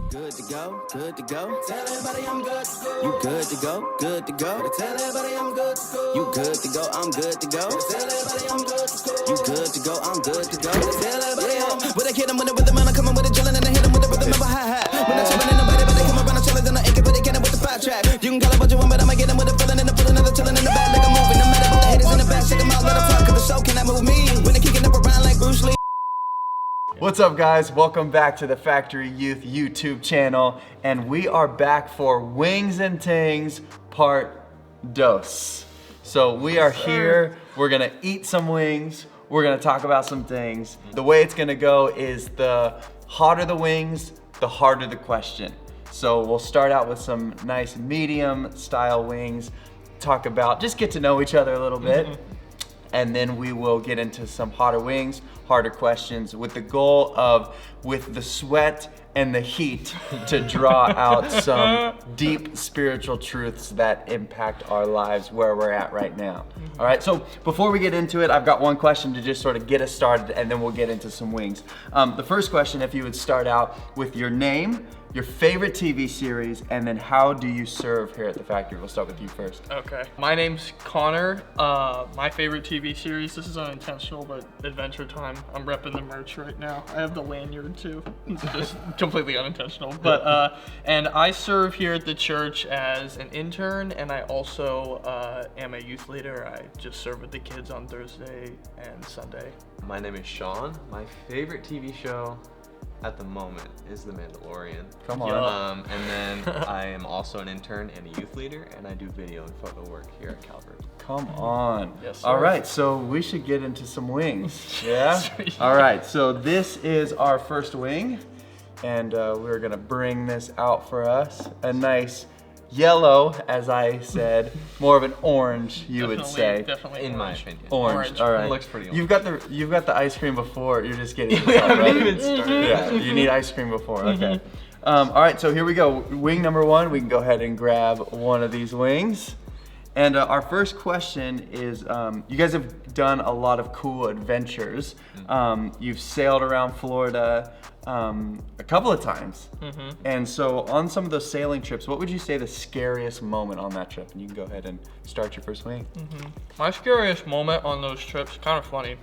Good to go, good to go. Tell everybody I'm good to go. You good to go, good to go. Tell everybody I'm good to go. You good to go, I'm good to go. Tell everybody I'm good to go. You good to go, I'm good to go. Tell everybody I'm with a kid, I'm with a rhythm, and I'm coming with a drilling, and I hit them with a rhythm of a hi-hat. When I'm chillin' in nobody, but they come around, I'm chillin', then I ain't but they can't with the 5-track. You can call it what you want, but I'ma get them with a feeling, and the feeling of the chillin' in the back, like I'm moving. No matter what the haters in the back, shake them out, let them talk, cause the show cannot move me. When they kicking up around like Bruce Lee. What's up, guys? Welcome back to the Factory Youth YouTube channel, and we are back for Wings and Tings Part Dos. So we are here, we're gonna eat some wings, we're gonna talk about some things. The way it's gonna go is the hotter the wings, the harder the question. So we'll start out with some nice medium style wings, talk about, just get to know each other a little bit. And then we will get into some hotter wings, harder questions, with the goal of, with the sweat and the heat, to draw out some deep spiritual truths that impact our lives where we're at right now. All right, so before we get into it, I've got one question to just sort of get us started, and then we'll get into some wings. The first question, if you would start out with your name, your favorite TV series, and then how do you serve here at the factory? We'll start with you first. Okay. My name's Connor. My favorite TV series, this is unintentional, but Adventure Time. I'm repping the merch right now. I have the lanyard too. It's just completely unintentional. But, and I serve here at the church as an intern, and I also am a youth leader. I just serve with the kids on Thursday and Sunday. My name is Sean. My favorite TV show at the moment is The Mandalorian. Come on. And then I am also an intern and a youth leader, and I do video and photo work here at Calvary. Come on. Yes, sir. All right, so we should get into some wings. Yeah? All right, so this is our first wing, and we're gonna bring this out for us. A nice yellow, as I said, more of an orange, you would say. Definitely In my orange. opinion. Orange. All right. It looks pretty You've got the ice cream before. You're just getting We this up, haven't right? even started. Yeah, you need ice cream before. Okay. All right, so here we go. Wing number one. We can go ahead and grab one of these wings. And our first question is, you guys have done a lot of cool adventures. You've sailed around Florida a couple of times. And so on some of those sailing trips, what would you say the scariest moment on that trip? And you can go ahead and start your first wing. My scariest moment on those trips, kind of funny.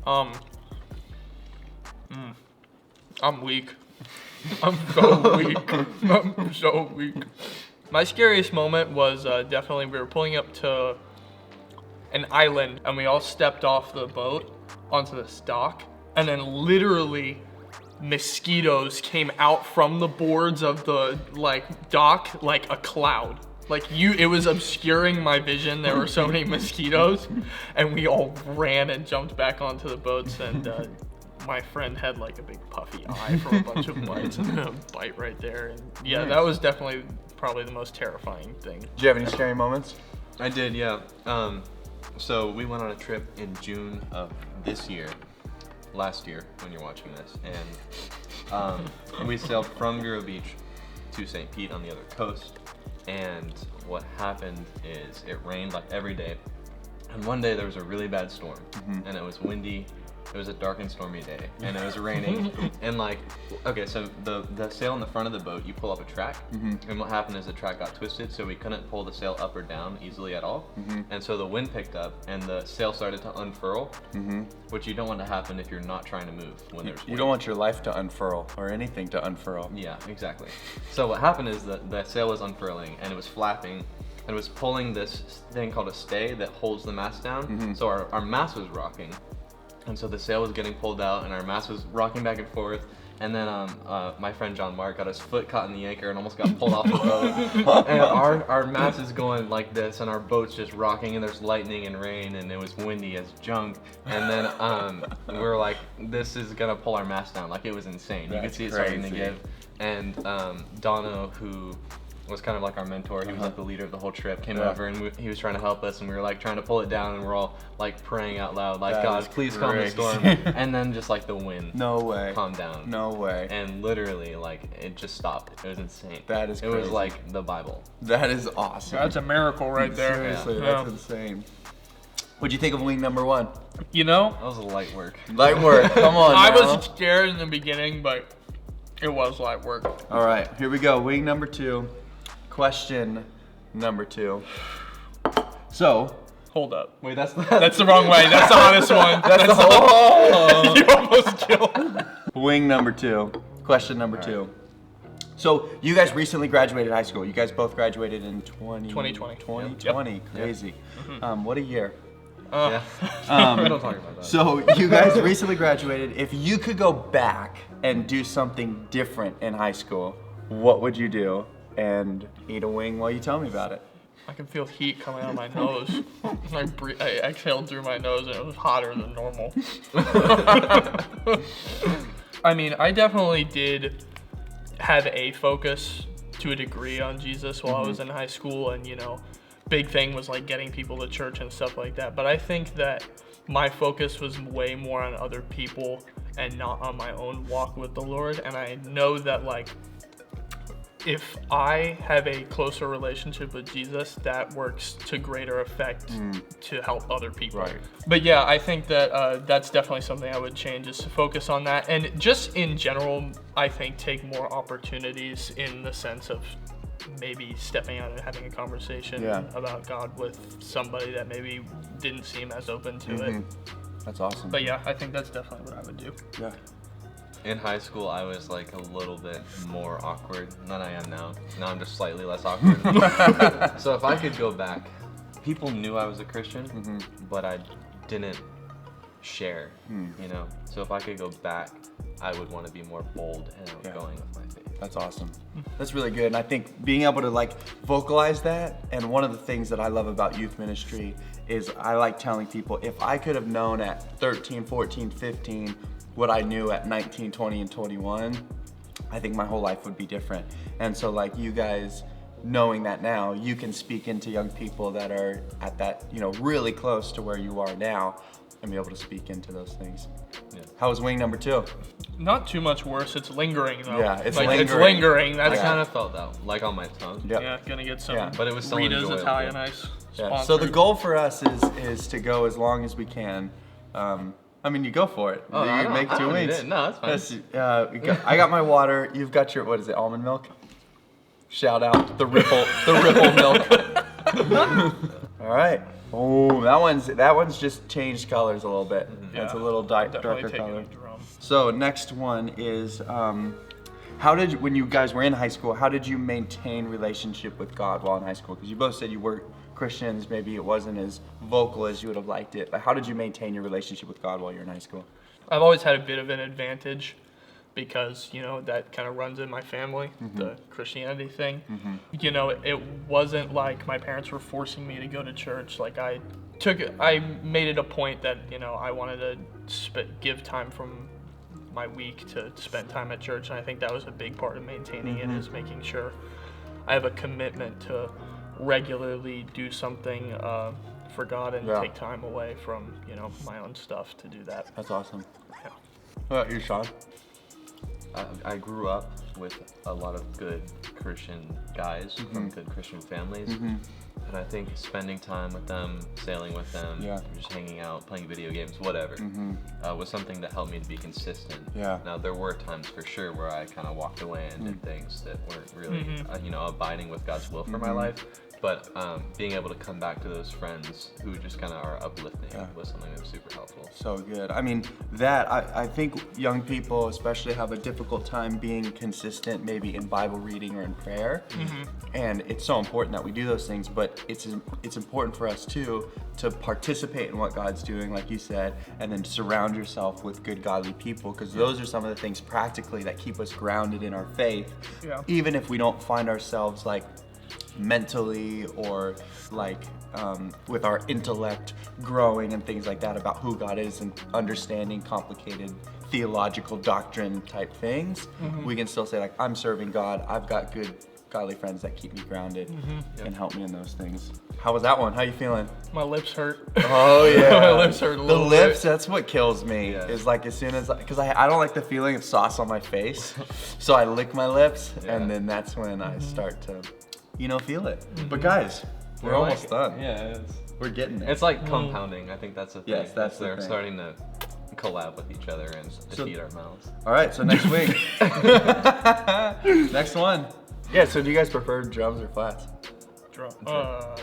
I'm weak. I'm so weak. I'm so weak. My scariest moment was definitely we were pulling up to an island and we all stepped off the boat onto this dock, and then literally mosquitoes came out from the boards of the dock like a cloud. It was obscuring my vision. There were so many mosquitoes, and we all ran and jumped back onto the boats, and my friend had like a big puffy eye from a bunch of bites and a bite right there. And yeah, Nice. that was definitely probably the most terrifying thing. Do you have any scary moments? I did, yeah. So we went on a trip in June of this year, last year when you're watching this, and we sailed from Vero Beach to St. Pete on the other coast. And what happened is it rained like every day, and one day there was a really bad storm, and it was windy. It was a dark and stormy day, and it was raining. And okay, so the sail in the front of the boat, you pull up a track, and what happened is the track got twisted, so we couldn't pull the sail up or down easily at all. And so the wind picked up, and the sail started to unfurl, which you don't want to happen if you're not trying to move when there's wind. You don't want your life to unfurl or anything to unfurl. Yeah, exactly. So what happened is that the sail was unfurling, and it was flapping, and it was pulling this thing called a stay that holds the mast down. So our mast was rocking. And so the sail was getting pulled out, and our mast was rocking back and forth. And then my friend John Mark got his foot caught in the anchor and almost got pulled off the boat. And our mast is going like this, and our boat's just rocking, and there's lightning and rain, and it was windy as junk. And then we were like, this is gonna pull our mast down. Like, it was insane. You could see it starting to give. And Dono, who was kind of like our mentor, he was like the leader of the whole trip, came over, and he was trying to help us, and we were like trying to pull it down, and we're all like praying out loud, like, That God, is please calm the crazy. storm. And then just like the wind No way. calmed down. No way. And literally, like, it just stopped. It was insane. That is It was crazy. like the Bible. That is awesome. That's a miracle right there. Seriously, Yeah. that's insane. What'd you think of wing number one? You know, That was a light work. Light work. Come on. I now. was scared in the beginning, but It was light work. All right, here we go. Wing number 2. Question number 2. So, Hold up. Wait, that's That's the wrong way. That's the hottest one. That's the whole. You almost killed. wing number 2. Question number 2. So, you guys recently graduated high school. You guys both graduated in 2020. 2020. Yep. Crazy. What a year. Yeah. We don't talk about that. So, you guys recently graduated. If you could go back and do something different in high school, what would you do? And eat a wing while you tell me about it. I can feel heat coming out of my nose. I exhaled through my nose and it was hotter than normal. I mean, I definitely did have a focus to a degree on Jesus while I was in high school, and big thing was like getting people to church and stuff like that. But I think that my focus was way more on other people and not on my own walk with the Lord. And I know that like, if I have a closer relationship with Jesus, that works to greater effect to help other people. Right. But yeah, I think that that's definitely something I would change, is to focus on that. And just in general, I think take more opportunities in the sense of maybe stepping out and having a conversation about God with somebody that maybe didn't seem as open to it. That's awesome. But yeah, I think that's definitely what I would do. Yeah. In high school, I was like a little bit more awkward than I am now. Now I'm just slightly less awkward. So if I could go back, people knew I was a Christian, but I didn't share, So if I could go back, I would want to be more bold and outgoing with my faith. That's awesome. That's really good. And I think being able to like vocalize that, and one of the things that I love about youth ministry is I like telling people, if I could have known at 13, 14, 15, what I knew at 19, 20, and 21, I think my whole life would be different. And so like you guys knowing that now, you can speak into young people that are at that, really close to where you are now, and be able to speak into those things. Yeah. How was wing number 2? Not too much worse. It's lingering though. Yeah, it's like, lingering. It's lingering. I That's kind of felt that, like on my tongue. Yep. yeah, gonna get some. Yeah. But it was still Rita's enjoyable. Italian Ice. Yeah. Sponsored. So the goal for us is to go as long as we can. I mean, you go for it. Oh, you make 2 need wings. it. No, that's fine. I got my water. You've got your, what is it, almond milk? Shout out the Ripple milk. All right. Oh, that one's just changed colors a little bit. It's a little Definitely darker taking color. a drum. So next one is, when you guys were in high school, how did you maintain relationship with God while in high school? Because you both said you were Christians, maybe it wasn't as vocal as you would have liked it. But how did you maintain your relationship with God while you're in high school? I've always had a bit of an advantage because, that kind of runs in my family, the Christianity thing. It wasn't like my parents were forcing me to go to church. Like I made it a point that, I wanted to give time from my week to spend time at church. And I think that was a big part of maintaining it, is making sure I have a commitment to regularly do something for God and take time away from, my own stuff to do that. That's awesome. Yeah. What about you, Sean? I grew up with a lot of good Christian guys from good Christian families. And I think spending time with them, sailing with them, just hanging out, playing video games, whatever, was something that helped me to be consistent. Yeah. Now, there were times for sure where I kind of walked away and did things that weren't really, abiding with God's will for my life. But being able to come back to those friends who just kind of are uplifting was something that was super helpful. So good. I mean, I think young people especially have a difficult time being consistent maybe in Bible reading or in prayer. And it's so important that we do those things, but it's important for us too to participate in what God's doing, like you said, and then surround yourself with good godly people, because those are some of the things practically that keep us grounded in our faith. Yeah. Even if we don't find ourselves like mentally or like with our intellect growing and things like that about who God is and understanding complicated theological doctrine type things, we can still say like, I'm serving God, I've got good godly friends that keep me grounded and help me in those things. How was that one? How you feeling? My lips hurt. Oh yeah. My lips hurt a little The lips, bit. That's what kills me, is like as soon as, because I don't like the feeling of sauce on my face, so I lick my lips and then that's when I start to, feel it. But guys, we're almost done. Yeah, We're getting there. it's like compounding. I think that's the thing. Yes, that's the They're thing. starting to collab with each other and defeat our mouths. All right, so next week. Next one. Yeah, so do you guys prefer drums or flats?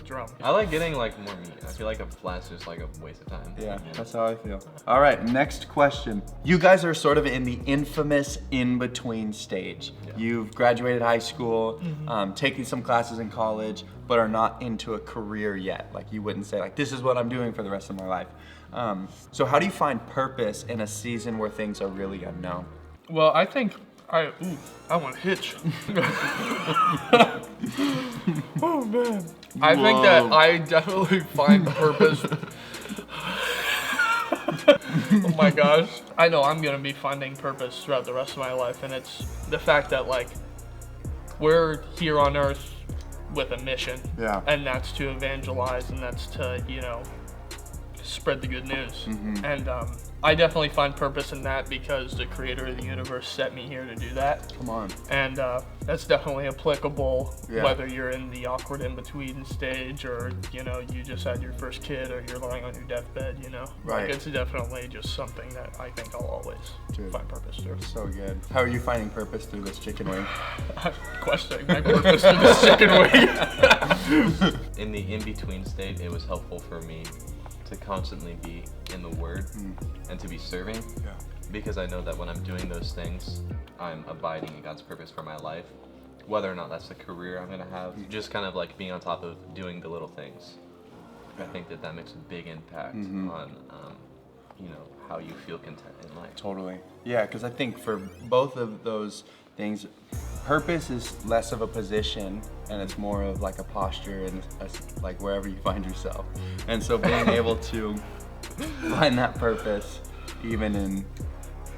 Drum. I like getting like more meat. I feel like a flat's just like a waste of time. Yeah, that's how I feel. All right, next question. You guys are sort of in the infamous in-between stage. Yeah. You've graduated high school, taking some classes in college, but are not into a career yet. Like you wouldn't say like, this is what I'm doing for the rest of my life. So how do you find purpose in a season where things are really unknown? Well, I think I want to hitch. Oh man. I think that I definitely find purpose. Oh my gosh. I know I'm gonna be finding purpose throughout the rest of my life, and it's the fact that like we're here on earth with a mission. Yeah. And that's to evangelize, and that's to, you know, spread the good news. And I definitely find purpose in that because the creator of the universe set me here to do that. Come on. And that's definitely applicable, Yeah. whether you're in the awkward in-between stage or, you know, you just had your first kid or you're lying on your deathbed, you know? Right. Like, it's definitely just something that I think I'll always find purpose through. So good. How are you finding purpose through this chicken wing? I'm questioning my purpose through this chicken wing. In the in-between state, it was helpful for me to constantly be in the Word and to be serving, because I know that when I'm doing those things, I'm abiding in God's purpose for my life, whether or not that's the career I'm gonna have. Just kind of like being on top of doing the little things. I think that makes a big impact on, you know, how you feel content in life. Totally. Yeah, because I think for both of those things, purpose is less of a position and it's more of like a posture and like wherever you find yourself. And so being able to find that purpose even in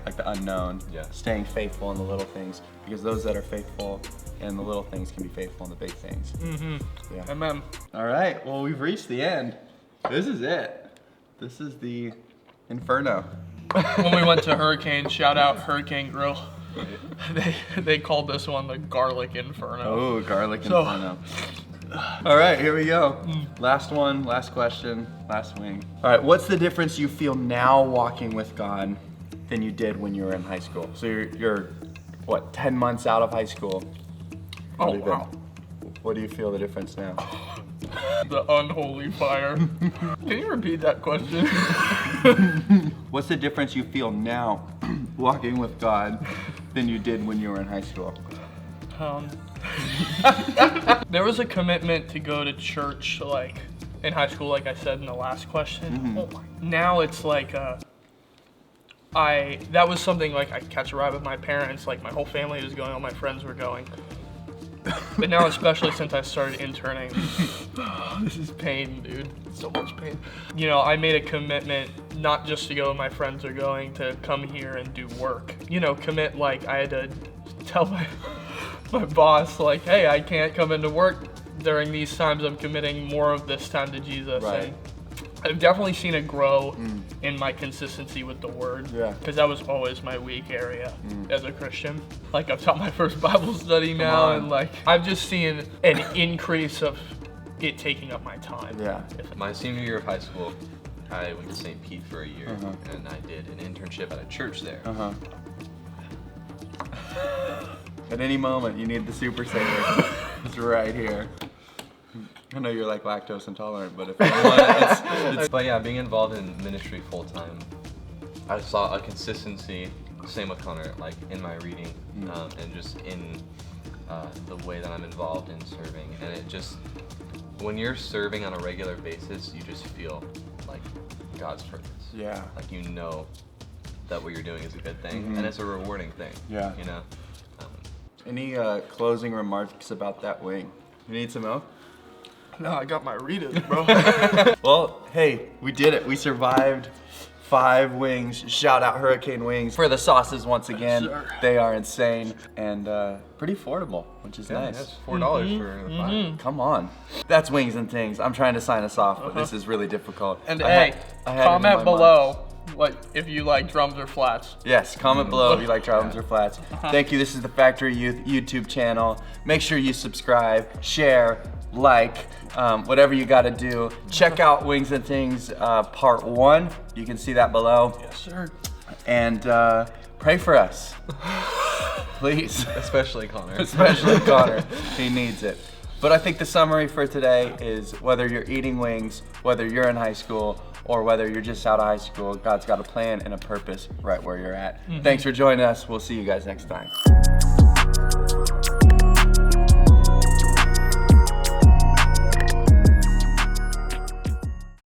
like the unknown, staying faithful in the little things, because those that are faithful in the little things can be faithful in the big things. Yeah. Amen. All right, well, we've reached the end. This is it. This is the Inferno. When we went to Hurricane, shout out Hurricane Grill. They called this one the Garlic Inferno. Oh, Garlic Inferno. All right, here we go. Last one, last question, last wing. All right, what's the difference you feel now walking with God than you did when you were in high school? So you're what, 10 months out of high school? Oh, wow. What do you feel the difference now? The unholy fire. Can you repeat that question? What's the difference you feel now walking with God than you did when you were in high school? There was a commitment to go to church, like in high school, like I said in the last question. Now it's like that was something like I catch a ride with my parents, like my whole family was going, all my friends were going. But now, especially since I started interning, this is pain, dude. So much pain. You know, I made a commitment not just to go when my friends are going, to come here and do work. You know, commit, like I had to tell my boss, like, hey, I can't come into work during these times. I'm committing more of this time to Jesus. Right. And I've definitely seen it grow in my consistency with the Word. Yeah. Because that was always my weak area as a Christian. Like, I've taught my first Bible study now, and like, I've just seen an increase of it taking up my time. Yeah. My senior year of high school, I went to St. Pete for a year, and I did an internship at a church there. At any moment, you need the super saver. It's right here. I know you're like lactose intolerant, but if anyone, it's But yeah, being involved in ministry full time, I saw a consistency, same with Connor, like in my reading, and just in the way that I'm involved in serving. And it just, when you're serving on a regular basis, you just feel like God's purpose. Yeah. Like you know that what you're doing is a good thing, and it's a rewarding thing. Yeah. You know. Any closing remarks about that wing? You need some milk? No, I got my Ritas, bro. Well, hey, we did it. We survived 5 wings. Shout out Hurricane Wings for the sauces once again. Sure. They are insane and pretty affordable, which is nice. That's $4 for the 5. Come on. That's Wings and Tings. I'm trying to sign us off, but this is really difficult. And I hey, had it in comment my below what if you like drums or flats. Yes, comment below if you like drums or flats. Thank you. This is the Factory Youth YouTube channel. Make sure you subscribe, share, like, whatever you got to do. Check out Wings and Things Part 1. You can see that below. Yes, sir. And pray for us, please. Especially Connor. Especially Connor, he needs it. But I think the summary for today is whether you're eating wings, whether you're in high school, or whether you're just out of high school, God's got a plan and a purpose right where you're at. Thanks for joining us. We'll see you guys next time.